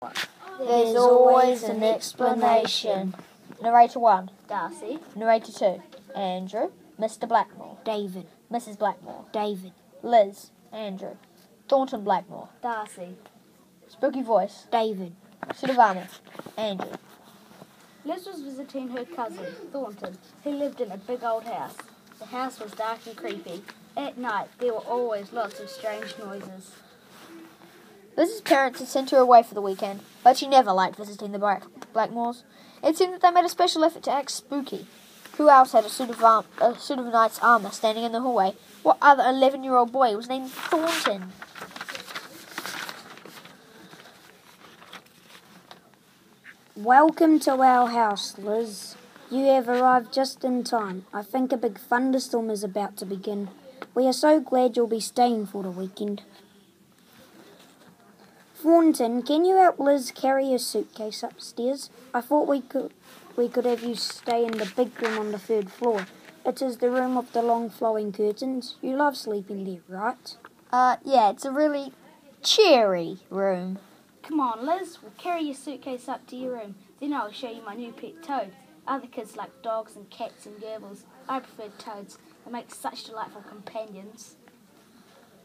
There's always an explanation. Narrator 1, Darcy. Narrator 2, Andrew, Mr. Blackmore, David. Mrs. Blackmore, David. Liz, Andrew, Thornton Blackmore, Darcy. Spooky Voice, David. Suit of Armour, Andrew. Liz was visiting her cousin, Thornton, who lived in a big old house. The house was dark and creepy. At night, there were always lots of strange noises. Liz's parents had sent her away for the weekend, but she never liked visiting the Blackmores. It seemed that they made a special effort to act spooky. Who else had a suit of knight's armour standing in the hallway? What other 11-year-old boy was named Thornton? Welcome to our house, Liz. You have arrived just in time. I think a big thunderstorm is about to begin. We are so glad you'll be staying for the weekend. Thornton, can you help Liz carry her suitcase upstairs? I thought we could have you stay in the big room on the 3rd floor. It is the room with the long flowing curtains. You love sleeping there, right? Yeah, it's a really cheery room. Come on, Liz, we'll carry your suitcase up to your room. Then I'll show you my new pet toad. Other kids like dogs and cats and gerbils. I prefer toads. They make such delightful companions.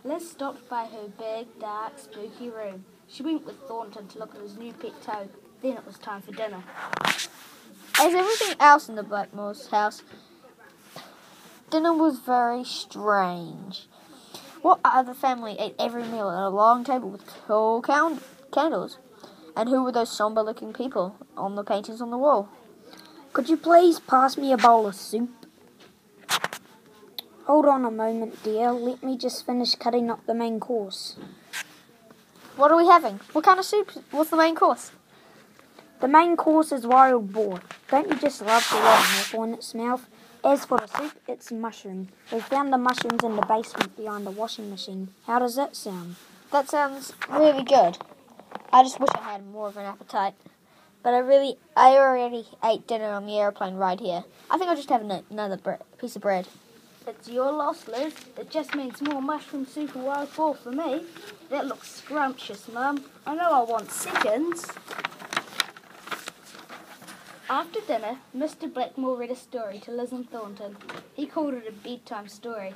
Liz stopped by her big, dark, spooky room. She went with Thornton to look at his new pet toad. Then it was time for dinner. As everything else in the Blackmore's house, dinner was very strange. What other family ate every meal at a long table with tall candles? And who were those somber-looking people on the paintings on the wall? Could you please pass me a bowl of soup? Hold on a moment, dear. Let me just finish cutting up the main course. What are we having? What kind of soup? What's the main course? The main course is wild boar. Don't you just love the raw apple in its mouth? As for the soup, it's mushroom. We found the mushrooms in the basement behind the washing machine. How does that sound? That sounds really good. I just wish I had more of an appetite. But I already ate dinner on the aeroplane ride here. I think I'll just have another piece of bread. It's your loss, Liz. It just means more mushroom soup and wild boar for me. That looks scrumptious, Mum. I know I want seconds. After dinner, Mr. Blackmore read a story to Liz and Thornton. He called it a bedtime story.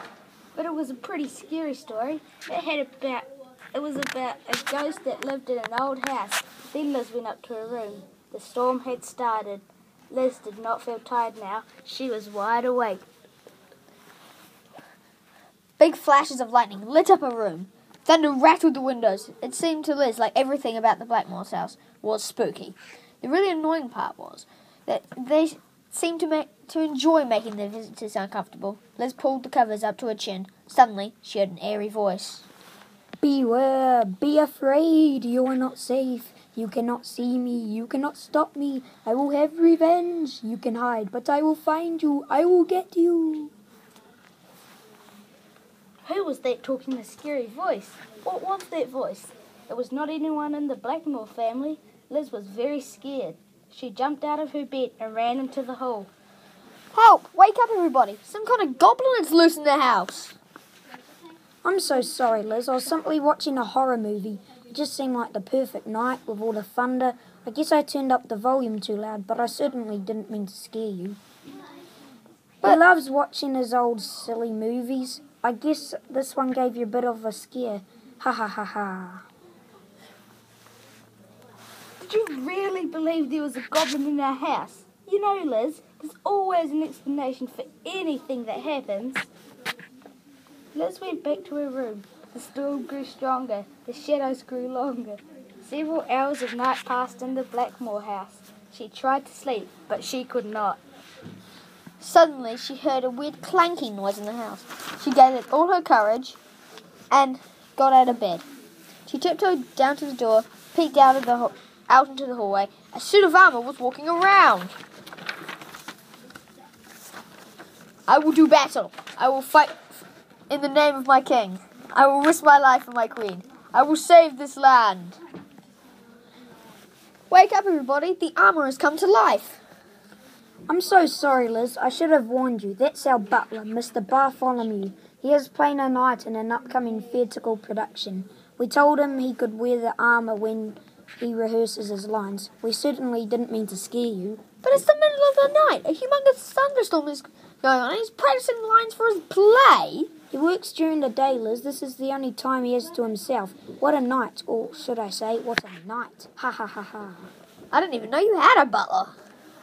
But it was a pretty scary story. It was about a ghost that lived in an old house. Then Liz went up to her room. The storm had started. Liz did not feel tired now. She was wide awake. Big flashes of lightning lit up her room. Thunder rattled the windows. It seemed to Liz like everything about the Blackmore's house was spooky. The really annoying part was that they seemed to enjoy making their visitors uncomfortable. Liz pulled the covers up to her chin. Suddenly, she heard an airy voice. Beware, be afraid, you are not safe. You cannot see me, you cannot stop me. I will have revenge. You can hide, but I will find you. I will get you. Who was that talking a scary voice? What was that voice? It was not anyone in the Blackmore family. Liz was very scared. She jumped out of her bed and ran into the hall. Help! Wake up, everybody! Some kind of goblin is loose in the house! I'm so sorry, Liz. I was simply watching a horror movie. It just seemed like the perfect night with all the thunder. I guess I turned up the volume too loud, but I certainly didn't mean to scare you. He loves watching his old silly movies. I guess this one gave you a bit of a scare. Ha ha ha ha. Did you really believe there was a goblin in our house? You know, Liz, there's always an explanation for anything that happens. Liz went back to her room. The storm grew stronger. The shadows grew longer. Several hours of night passed in the Blackmore house. She tried to sleep, but she could not. Suddenly, she heard a weird clanking noise in the house. She gathered all her courage and got out of bed. She tiptoed down to the door, peeked out into the hallway. A suit of armour was walking around. I will do battle. I will fight in the name of my king. I will risk my life for my queen. I will save this land. Wake up, everybody. The armour has come to life. I'm so sorry, Liz. I should have warned you. That's our butler, Mr. Bartholomew. He is playing a knight in an upcoming theatrical production. We told him he could wear the armour when he rehearses his lines. We certainly didn't mean to scare you. But it's the middle of the night. A humongous thunderstorm is going on. He's practicing lines for his play. He works during the day, Liz. This is the only time he has to himself. What a night, or should I say, what a night. Ha ha ha ha. I didn't even know you had a butler.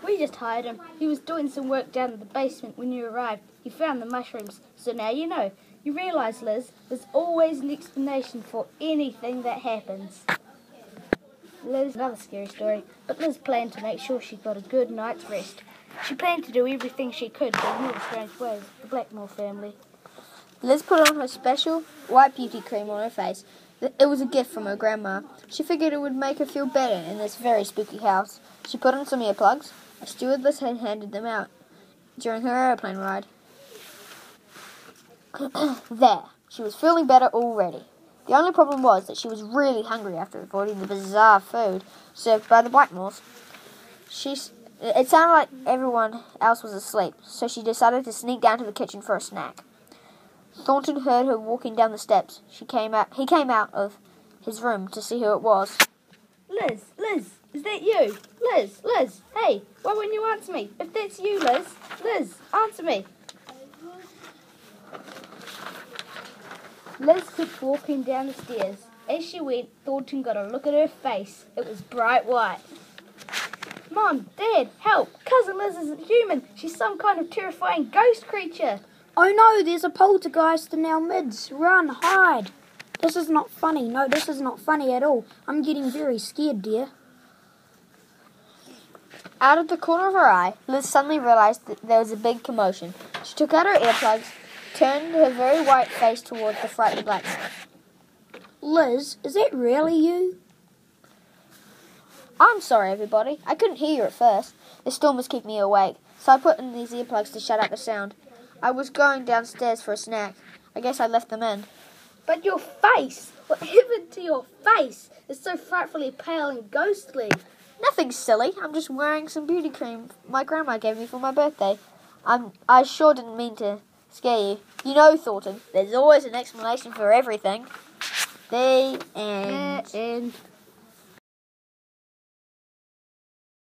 We just hired him. He was doing some work down in the basement when you arrived. He found the mushrooms. So now you know. You realise, Liz, there's always an explanation for anything that happens. Liz, another scary story, but Liz planned to make sure she got a good night's rest. She planned to do everything she could to ignore the strange ways of the Blackmore family. Liz put on her special white beauty cream on her face. It was a gift from her grandma. She figured it would make her feel better in this very spooky house. She put on some earplugs. A stewardess had handed them out during her airplane ride. There, she was feeling better already. The only problem was that she was really hungry after avoiding the bizarre food served by the Blackmores. It sounded like everyone else was asleep, so she decided to sneak down to the kitchen for a snack. Thornton heard her walking down the steps. He came out of his room to see who it was. Liz, is that you? Liz, hey, why won't you answer me? If that's you, Liz, answer me. Liz kept walking down the stairs. As she went, Thornton got a look at her face. It was bright white. Mom, Dad, help! Cousin Liz isn't human. She's some kind of terrifying ghost creature. Oh no, there's a poltergeist in our midst. Run, hide. This is not funny. No, this is not funny at all. I'm getting very scared, dear. Out of the corner of her eye, Liz suddenly realized that there was a big commotion. She took out her earplugs, turned her very white face towards the frightened Blackmore. Liz, is that really you? I'm sorry, everybody. I couldn't hear you at first. The storm was keeping me awake, so I put in these earplugs to shut out the sound. I was going downstairs for a snack. I guess I left them in. But your face! What happened to your face? It's so frightfully pale and ghostly. Nothing silly. I'm just wearing some beauty cream my grandma gave me for my birthday. I sure didn't mean to scare you. You know, Thornton, there's always an explanation for everything. The end.